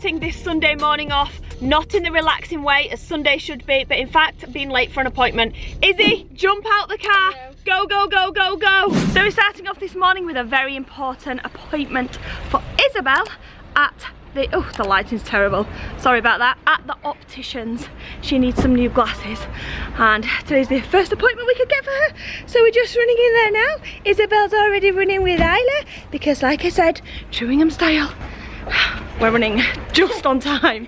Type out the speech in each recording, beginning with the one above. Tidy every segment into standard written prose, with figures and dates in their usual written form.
starting this Sunday morning off not in the relaxing way as Sunday should be, but in fact being late for an appointment. Izzy, jump out the car. Go, go, go, go, go. So we're starting off this morning with a very important appointment for Isabelle at the lighting's terrible. Sorry about that. At the Opticians. She needs some new glasses. And today's the first appointment we could get for her. So we're just running in there now. Isabelle's already running with Isla because, like I said, Ingham style. We're running just on time.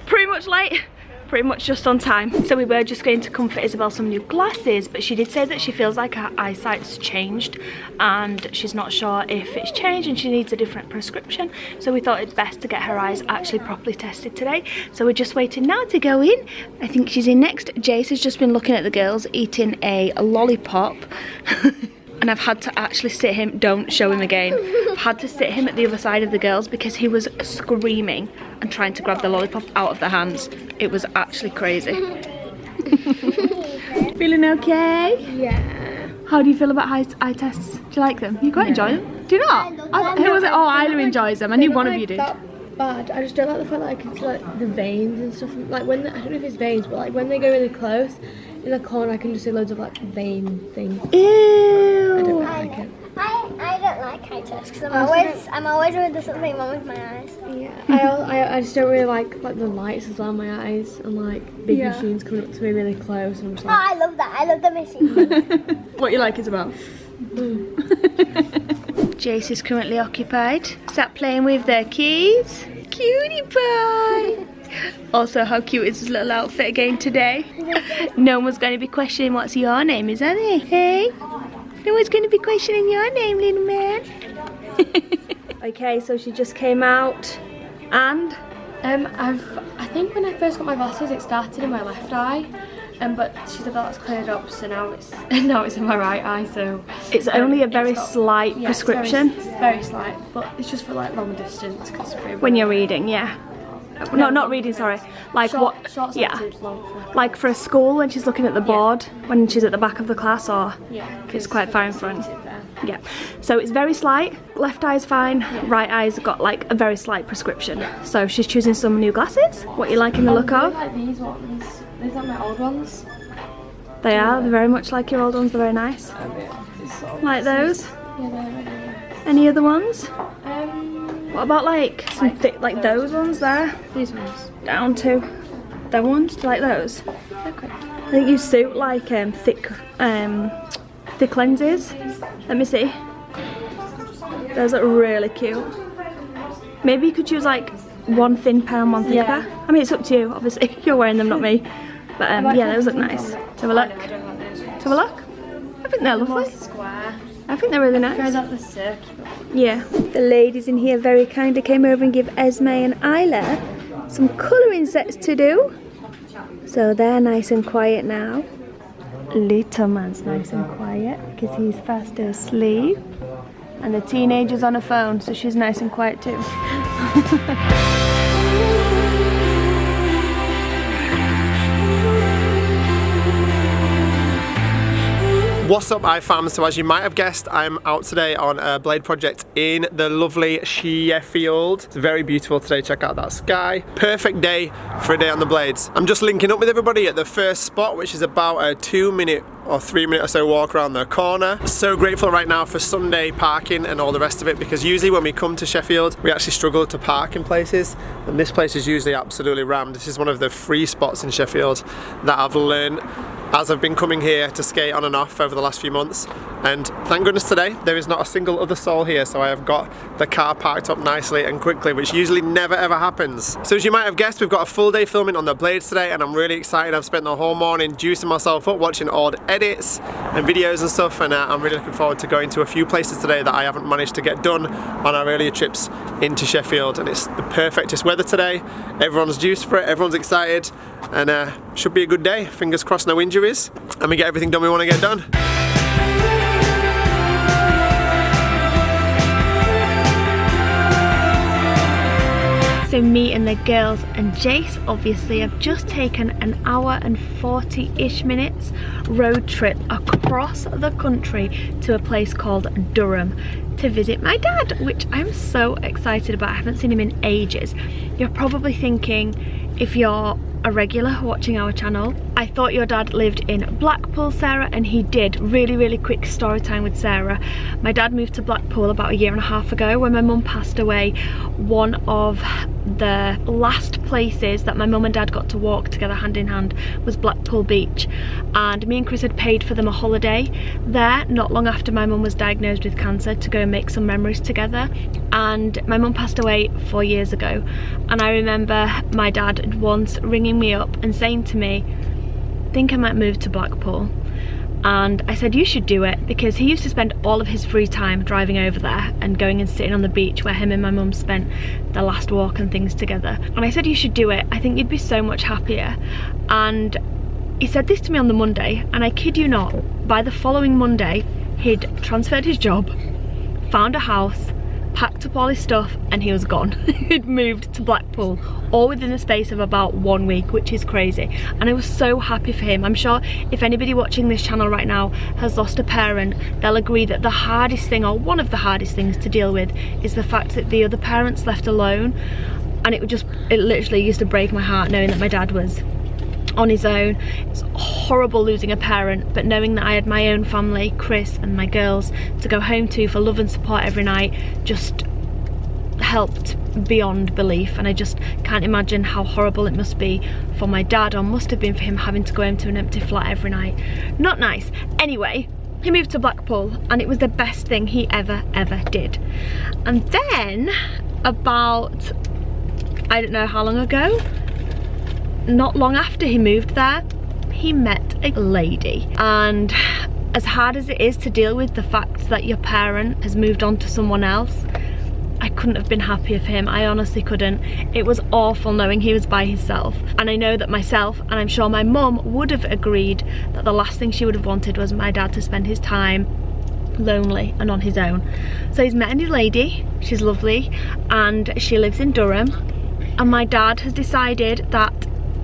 Pretty much late, pretty much just on time. So we were just going to come for Isabelle some new glasses, but she did say that she feels like her eyesight's changed and she's not sure if it's changed and she needs a different prescription. So we thought it's best to get her eyes actually properly tested today. So we're just waiting now to go in. I think she's in next. Jace has just been looking at the girls eating a lollipop. And I've had to actually sit him, don't show him again. I've had to sit him at the other side of the girls because he was screaming and trying to grab the lollipop out of their hands. It was actually crazy. Feeling okay? Yeah. How do you feel about eye tests? Do you like them? You quite enjoy them? Do you not? Who was it? Oh, Isla enjoys them. I knew one of you did. Bad. I just don't like the fact that I can see like the veins and stuff. Like when I don't know if it's veins, but like when they go really close in the corner, I can just see loads of like vein things. Ew. I don't like it. I don't like eye tests because I'm always doing something wrong with my eyes. Yeah. I just don't really like the lights as well in my eyes and like big machines coming up to me really close and I'm just like. Oh, I love that. I love the machine. What you like, Isabelle? Jace is currently occupied. Sat playing with their keys. Cutie pie. Also, how cute is his little outfit again today? No one's going to be questioning what's your name, is that it? Hey? No one's going to be questioning your name, little man. Okay, so she just came out and... I think when I first got my glasses it started in my left eye. But she said that's cleared up, so now it's in my right eye. So it's only a very slight prescription. It's very slight, but it's just for like long distance. When you're reading, yeah. No, not reading. Sorry. Like short what? Yeah. Long like for a school when she's looking at the board when she's at the back of the class, or it's quite far in front. Yeah. So it's very slight. Left eye's fine. Right eye's got like a very slight prescription. So she's choosing some new glasses. What you liking the look of? I like these ones. These are my old ones. They are. They're very much like your old ones. They're very nice. Like those? Yeah, they're really nice. Any other ones? What about like some thick, like those ones there? These ones. Down to them ones. Do you like those? Okay. I think you suit like thick lenses. Let me see. Those look really cute. Maybe you could choose like one thin pair and one thick pair. I mean, it's up to you. Obviously, you're wearing them, not me. But yeah, those look nice. Let's have a look. Let's have a look. I think they're lovely. Square. I think they're really nice. I like the circular. Yeah. The ladies in here very kindly came over and give Esme and Isla some colouring sets to do. So they're nice and quiet now. Little man's nice and quiet because he's fast asleep. And the teenager's on her phone, so she's nice and quiet too. What's up, iFam? So as you might have guessed, I'm out today on a blade project in the lovely Sheffield. It's very beautiful today. Check out that sky. Perfect day for a day on the blades. I'm just linking up with everybody at the first spot, which is about a 2-minute or 3-minute or so walk around the corner. So grateful right now for Sunday parking and all the rest of it, because usually when we come to Sheffield we actually struggle to park in places, and this place is usually absolutely rammed. This is one of the free spots in Sheffield that I've learned as I've been coming here to skate on and off over the last few months, and thank goodness today there is not a single other soul here, so I have got the car parked up nicely and quickly, which usually never ever happens. So as you might have guessed, we've got a full day filming on the blades today, and I'm really excited. I've spent the whole morning juicing myself up watching old edits and videos and stuff, and I'm really looking forward to going to a few places today that I haven't managed to get done on our earlier trips into Sheffield. And it's the perfectest weather today. Everyone's juiced for it, everyone's excited, and should be a good day. Fingers crossed, no injuries, and we get everything done we want to get done. So me and the girls and Jace obviously have just taken an hour and 40-ish minutes road trip across the country to a place called Durham to visit my dad, which I'm so excited about. I haven't seen him in ages. You're probably thinking, if you're a regular watching our channel, I thought your dad lived in Blackpool, Sarah, and he did. Really quick story time with Sarah. My dad moved to Blackpool about 1.5 years ago when my mum passed away. One of the last places that my mum and dad got to walk together hand in hand was Blackpool Beach, and me and Chris had paid for them a holiday there not long after my mum was diagnosed with cancer to go and make some memories together. And my mum passed away 4 years ago, and I remember my dad once ringing me up and saying to me, I think I might move to Blackpool. And I said, you should do it, because he used to spend all of his free time driving over there and going and sitting on the beach where him and my mum spent the last walk and things together. And I said, you should do it, I think you'd be so much happier. And he said this to me on the Monday, and I kid you not, by the following Monday he'd transferred his job, found a house, packed up all his stuff, and he was gone. He'd moved to Blackpool, all within the space of about 1 week, which is crazy. And I was so happy for him. I'm sure if anybody watching this channel right now has lost a parent, they'll agree that the hardest thing, or one of the hardest things to deal with, is the fact that the other parent's left alone. And it literally used to break my heart knowing that my dad was on his own. It's horrible losing a parent, but knowing that I had my own family, Chris and my girls, to go home to for love and support every night just helped beyond belief. And I just can't imagine how horrible it must be for my dad, or must have been for him, having to go home to an empty flat every night. Not nice. Anyway, he moved to Blackpool, and it was the best thing he ever did. And then about, I don't know how long ago, not long after he moved there, he met a lady. And as hard as it is to deal with the fact that your parent has moved on to someone else, I couldn't have been happier for him. I honestly couldn't. It was awful knowing he was by himself, and I know that myself, and I'm sure my mum, would have agreed that the last thing she would have wanted was my dad to spend his time lonely and on his own. So he's met a new lady, she's lovely, and she lives in Durham. And my dad has decided that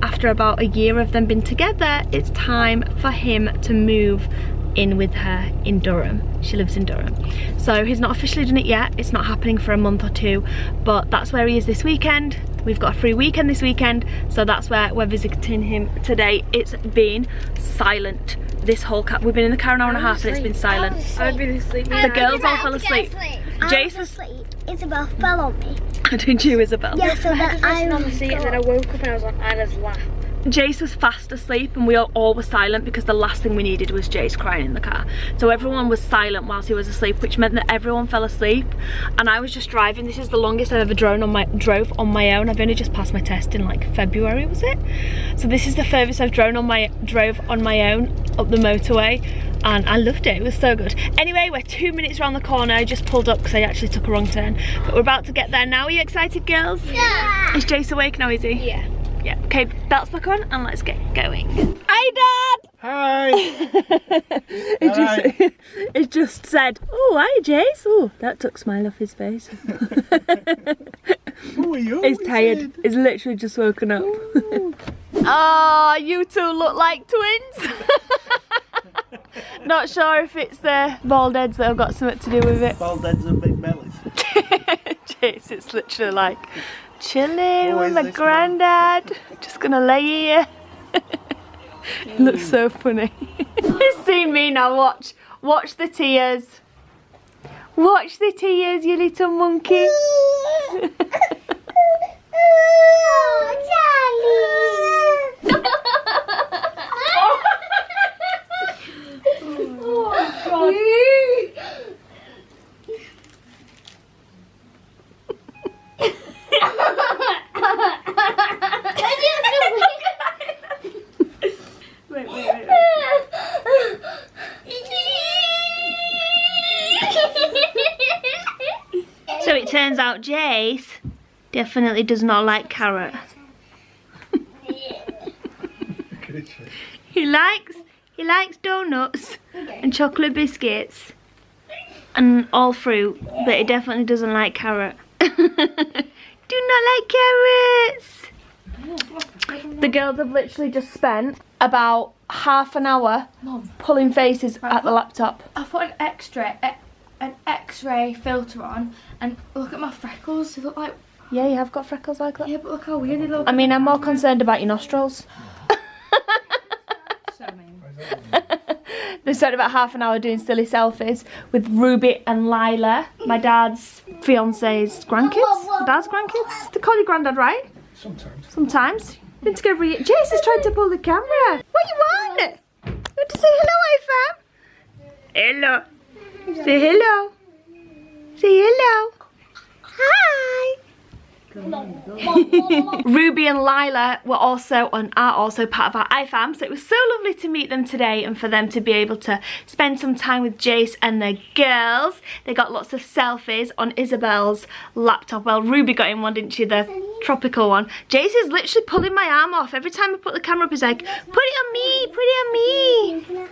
after about 1 year of them being together, it's time for him to move in with her in Durham. She lives in Durham. So he's not officially done it yet. It's not happening for a month or two, but that's where he is this weekend. We've got a free weekend this weekend, so that's where we're visiting him today. It's been silent this whole we've been in the car an hour and a half, and it's been silent. I've been asleep. The girls all fell asleep. Jace was asleep. Isabelle fell on me. Didn't you, Isabelle? Yeah, so that I was on the seat, and then I woke up and I was on Anna's lap. Jace was fast asleep, and we all were silent, because the last thing we needed was Jace crying in the car. So everyone was silent whilst he was asleep, which meant that everyone fell asleep, and I was just driving. This is the longest I've ever drove on my own. I've only just passed my test in like February, was it? So this is the furthest I've drove on my own up the motorway, and I loved it. It was so good. Anyway, we're 2 minutes around the corner. I just pulled up because I actually took a wrong turn, but we're about to get there now. Are you excited, girls? Yeah. Is Jace awake now, is he? Yeah. Yeah, okay, belts back on and let's get going. Hi, Dad! Hi! It just said, oh, hi, Jace. Oh, that took a smile off his face. Who are you? He's tired. He's literally just woken up. Oh, you two look like twins. Not sure if it's the bald heads that have got something to do with it. Bald heads and big bellies. Jace, it's literally like chilling with my granddad. Just gonna lay here. It looks so funny. He's seen me now. Watch the tears. Watch the tears, you little monkey. So it turns out Jace definitely does not like carrot. He likes donuts and chocolate biscuits and all fruit, but he definitely doesn't like carrot. do not like carrots. The girls have literally just spent about half an hour pulling faces at the laptop. I put an X-ray filter on, and look at my freckles. They look like... Yeah, you have got freckles like that. Yeah, but look how weird they look. I mean, I'm more concerned about your nostrils. So mean. They spent about half an hour doing silly selfies with Ruby and Lila, my dad's fiance's grandkids. My dad's grandkids. They call you granddad, right? Sometimes. Sometimes. Been together for years. Jace is trying to pull the camera. What you want? You want to say hello, fam? Hello. Say hello. Say hello. Hi. Ruby and Lila are also part of our iFam, so it was so lovely to meet them today and for them to be able to spend some time with Jace and the girls. They got lots of selfies on Isabelle's laptop. Well, Ruby got in one, didn't she? The tropical one. Jace is literally pulling my arm off. Every time I put the camera up, he's like, put it on me, put it on me.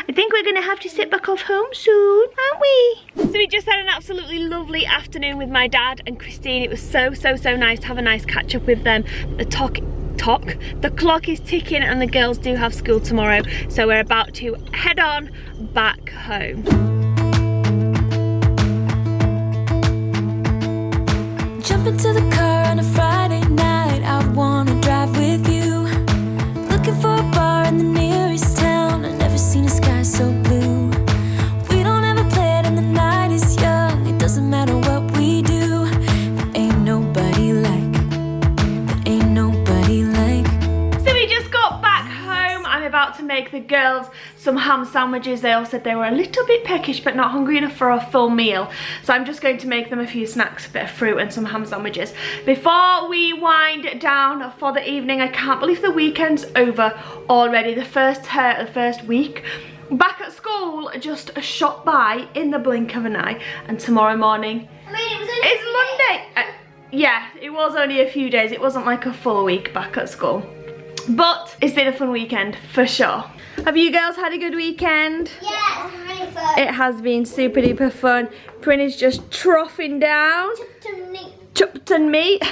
I think we're gonna have to sit back off home soon, aren't we? So we just had an absolutely lovely afternoon with my dad and Christine. It was so nice to have a nice catch up with them. The clock is ticking and the girls do have school tomorrow, so we're about to head on back home. Jump into the car on a Friday night, I wanna drive with you. Looking for a bar in the nearest town, I've never seen a sky so blue. We don't ever play it and the night is young, it doesn't matter what we do. There ain't nobody like. So we just got back home. I'm about to make the girls some ham sandwiches. They all said they were a little bit peckish but not hungry enough for a full meal. So I'm just going to make them a few snacks, a bit of fruit and some ham sandwiches. Before we wind down for the evening, I can't believe the weekend's over already. The first week back at school just shot by in the blink of an eye. And tomorrow morning it's Monday. Yeah, it was only a few days. It wasn't like a full week back at school. But it's been a fun weekend for sure. Have you girls had a good weekend? Yeah, it's really fun. It has been super duper fun. Prin is just troughing down. Chopped and meat.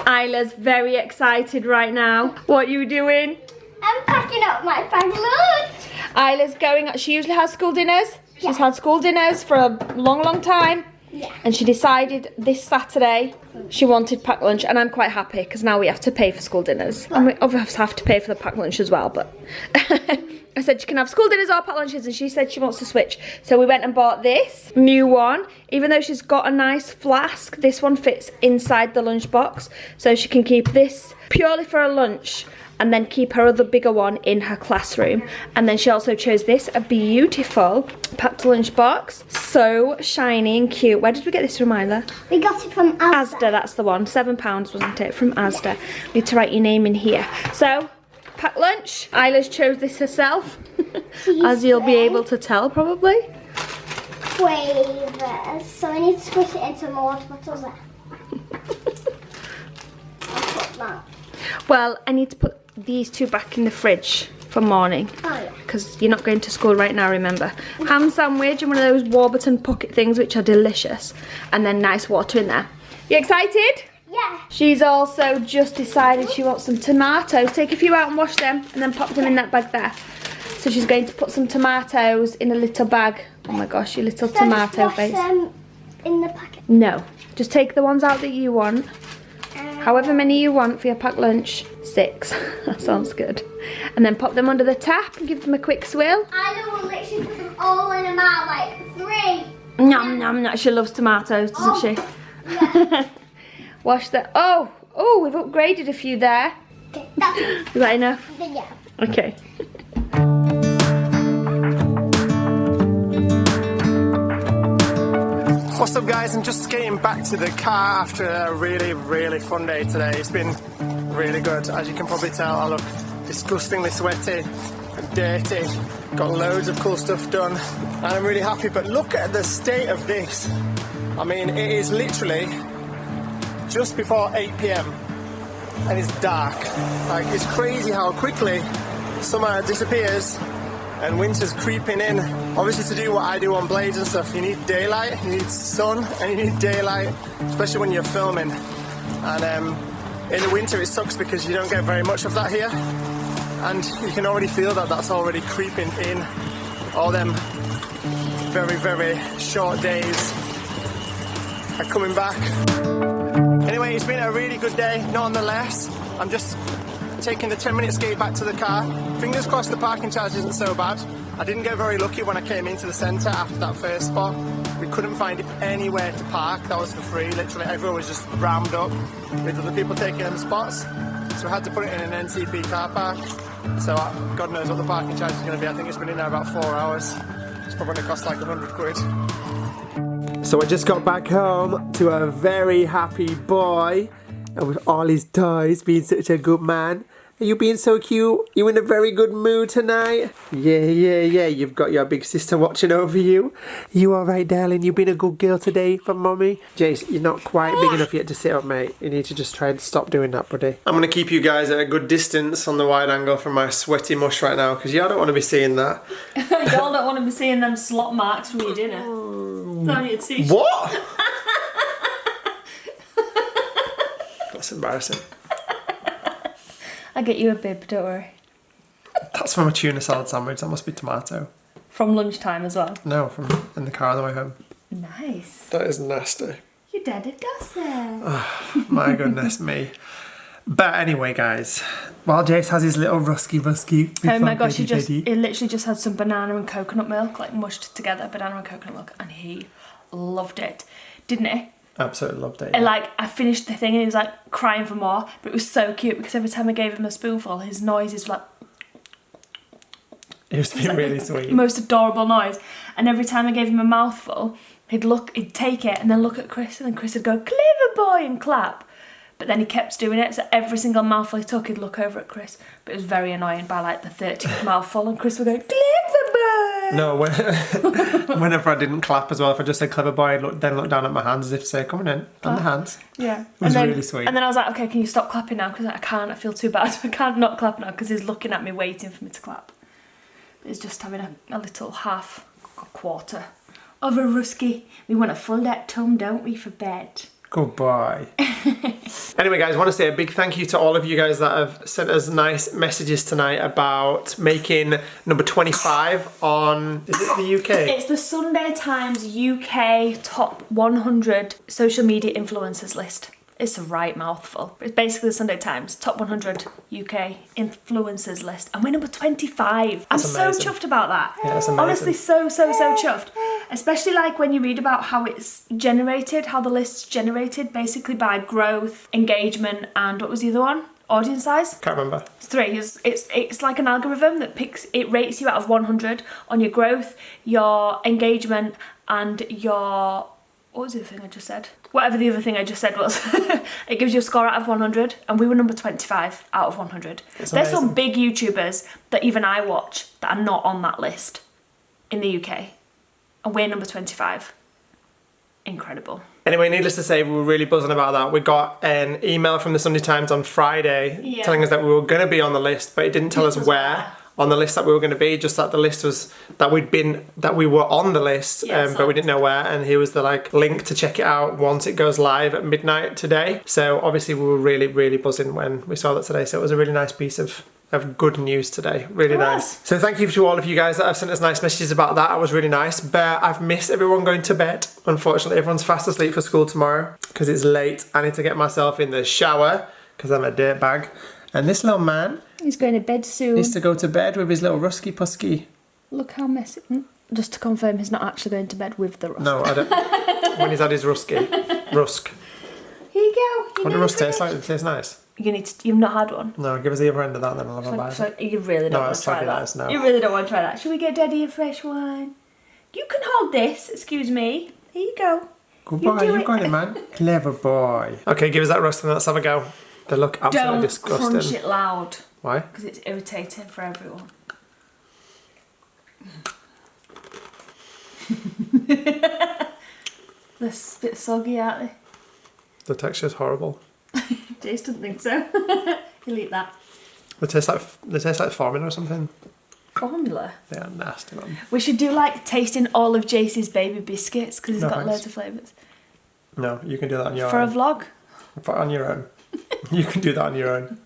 Isla's very excited right now. What are you doing? I'm packing up my bag lunch. Isla's going, she usually has school dinners. She's had school dinners for a long time. Yeah. And she decided this Saturday she wanted packed lunch, and I'm quite happy because now we have to pay for school dinners. And we obviously have to pay for the packed lunch as well, but I said she can have school dinners or packed lunches, and she said she wants to switch. So we went and bought this new one. Even though she's got a nice flask, this one fits inside the lunchbox, so she can keep this purely for her lunch and then keep her other bigger one in her classroom. And then she also chose this, a beautiful packed lunch box. So shiny and cute. Where did we get this from, Isla? We got it from Asda. Asda, that's the one. £7, wasn't it? From Asda. You need to write your name in here. So, packed lunch. Isla's chose this herself. As you'll be able to tell, probably. Flavors. So I need to squish it into my water bottles there. I'll put that. Well, I need to put these two back in the fridge for morning. Oh yeah. Because you're not going to school right now, remember. Ham sandwich and one of those Warburton pocket things, which are delicious. And then nice water in there. You excited? Yeah. She's also just decided she wants some tomatoes. Take a few out and wash them and then pop them in that bag there. So she's going to put some tomatoes in a little bag. Oh my gosh, your little tomato face. Them in the packet. No, just take the ones out that you want. However many you want for your packed lunch. 6. That sounds good. And then pop them under the tap and give them a quick swill. I will literally put them all in a mouth, like 3. Nom nom nom. She loves tomatoes, doesn't she? Yeah. Wash the. Oh, we've upgraded a few there. Okay, that's it. Is that enough? Yeah. Okay. What's up guys, I'm just getting back to the car after a really fun day today. It's been really good. As you can probably tell, I look disgustingly sweaty and dirty. Got loads of cool stuff done and I'm really happy, but look at the state of this. I mean, it is literally just before 8 PM and it's dark. Like, it's crazy how quickly summer disappears and winter's creeping in. Obviously, to do what I do on blades and stuff, you need daylight, you need sun, and you need daylight, especially when you're filming. And in the winter it sucks because you don't get very much of that here, and you can already feel that that's already creeping in. All them very, very short days are coming back. Anyway, it's been a really good day nonetheless. I'm just taking the 10-minute skate back to the car. Fingers crossed the parking charge isn't so bad. I didn't get very lucky when I came into the centre after that first spot. We couldn't find anywhere to park that was for free. Literally everyone was just rammed up with other people taking them spots. So I had to put it in an NCP car park. So God knows what the parking charge is going to be. I think it's been in there about 4 hours. It's probably going to cost like 100 quid. So I just got back home to a very happy boy, and with all his toys, being such a good man. Are you being so cute? You in a very good mood tonight? Yeah. You've got your big sister watching over you. You alright, darling? You been a good girl today for mommy? Jace, you're not quite big enough yet to sit up, mate. You need to just try and stop doing that, buddy. I'm going to keep you guys at a good distance on the wide angle from my sweaty mush right now, because y'all don't want to be seeing that. Y'all don't want to be seeing them slot marks from your dinner. It's on your t-shirt. What? That's embarrassing. I'll get you a bib, don't worry. That's from a tuna salad sandwich. That must be tomato. From lunchtime as well? No, from in the car on the way home. Nice. That is nasty. Your daddy does it. Oh, my goodness me. But anyway, guys, while Jace has his little rusky. Oh my gosh, he literally just had some banana and coconut milk, like mushed together, banana and coconut milk, and he loved it, didn't he? Absolutely loved it. Yeah. And like, I finished the thing and he was like crying for more, but it was so cute because every time I gave him a spoonful, his noises were like... It was really sweet. Most adorable noise. And every time I gave him a mouthful, he'd take it and then look at Chris, and then Chris would go, "Clever boy," and clap. But then he kept doing it, so every single mouthful he took, he'd look over at Chris. But it was very annoying by like the 13th mouthful, and Chris would go, "Clever boy." No, whenever I didn't clap as well, if I just said "clever boy," I'd then look down at my hands as if to say, "Come on in, on the hands." Yeah. It was really sweet. And then I was like, "Okay, can you stop clapping now? Because I can't, I feel too bad. I can't not clap now," because he's looking at me waiting for me to clap. But he's just having a little quarter of a rusky. We want a full that tum, don't we, for bed? Good boy. Anyway, guys, I want to say a big thank you to all of you guys that have sent us nice messages tonight about making number 25 on, is it the UK? It's the Sunday Times UK Top 100 Social Media Influencers list. It's a right mouthful. It's basically the Sunday Times Top 100 UK Influencers list. And we're number 25. I'm so chuffed about that. Yeah, that's amazing. Honestly, so chuffed. Especially like when you read about how it's generated, how the list's generated, basically by growth, engagement, and what was the other one? Audience size? Can't remember. It's 3. It's like an algorithm that rates you out of 100 on your growth, your engagement, and your... What was the other thing I just said? Whatever the other thing I just said was. It gives you a score out of 100, and we were number 25 out of 100. There's some big YouTubers that even I watch that are not on that list in the UK. And we're number 25. Incredible. Anyway, needless to say, we were really buzzing about that. We got an email from the Sunday Times on Friday telling us that we were going to be on the list, but it didn't tell us where on the list that we were going to be, just that the list was that we were on the list, but we didn't know where. And here was the link to check it out once it goes live at midnight today. So obviously we were really buzzing when we saw that today. So it was a really nice piece of good news today. Really nice. So thank you to all of you guys that have sent us nice messages about that. It was really nice. But I've missed everyone going to bed. Unfortunately, everyone's fast asleep for school tomorrow because it's late. I need to get myself in the shower because I'm a dirtbag. And this little man... He's going to bed soon. Needs to go to bed with his little rusky pusky. Look how messy. Just to confirm, he's not actually going to bed with the rusk. No, I don't. When he's had his rusk. Here you go. What does rusk taste like? It tastes nice. You've not had one? No, give us the other end of that, then I'll have a bite. So you really don't want to try that? Nice, no. You really don't want to try that. Should we get Daddy a fresh one? You can hold this, excuse me. Here you go. Good boy, you got it, man. Clever boy. Okay, give us that rust and let's have a go. They look absolutely disgusting. Don't crunch it loud. Why? Because it's irritating for everyone. They're a bit soggy, aren't they? The texture's horrible. Jace doesn't think so. He'll eat that. They taste like farming or something. formula. They are nasty, man. We should do like tasting all of JC's baby biscuits because he's No, got thanks. loads of flavours. No, you can do that on your For a own. vlog? On your own. You can do that on your own.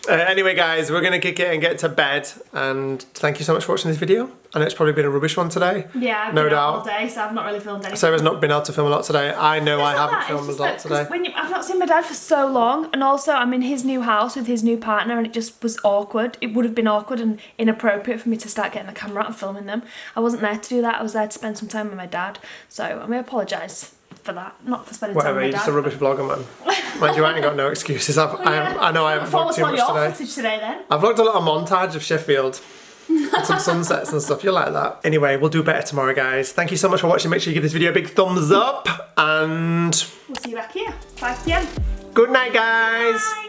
Anyway, guys, we're going to kick it and get to bed. And thank you so much for watching this video. I know it's probably been a rubbish one today. Yeah, I've No been out all doubt. day, so I've not really filmed anything. Sarah's not been able to film a lot today. I know I It's not haven't that, filmed it's a lot just that, 'cause today. I've not seen my dad for so long, and also I'm in his new house with his new partner, and it just was awkward. It would have been awkward and inappropriate for me to start getting the camera out and filming them. I wasn't there to do that. I was there to spend some time with my dad. So I'm going to apologise for that, not for spending Whatever, time you're with my just dad. a rubbish vlogger, man. Mind you, I ain't got no excuses. I know I haven't Follow vlogged us too on much your today. footage today then. I've vlogged a lot of montage of Sheffield. And some sunsets and stuff. You'll like that. Anyway, we'll do better tomorrow, guys. Thank you so much for watching. Make sure you give this video a big thumbs up. And We'll see you back here, 5 PM. good night, guys. Bye.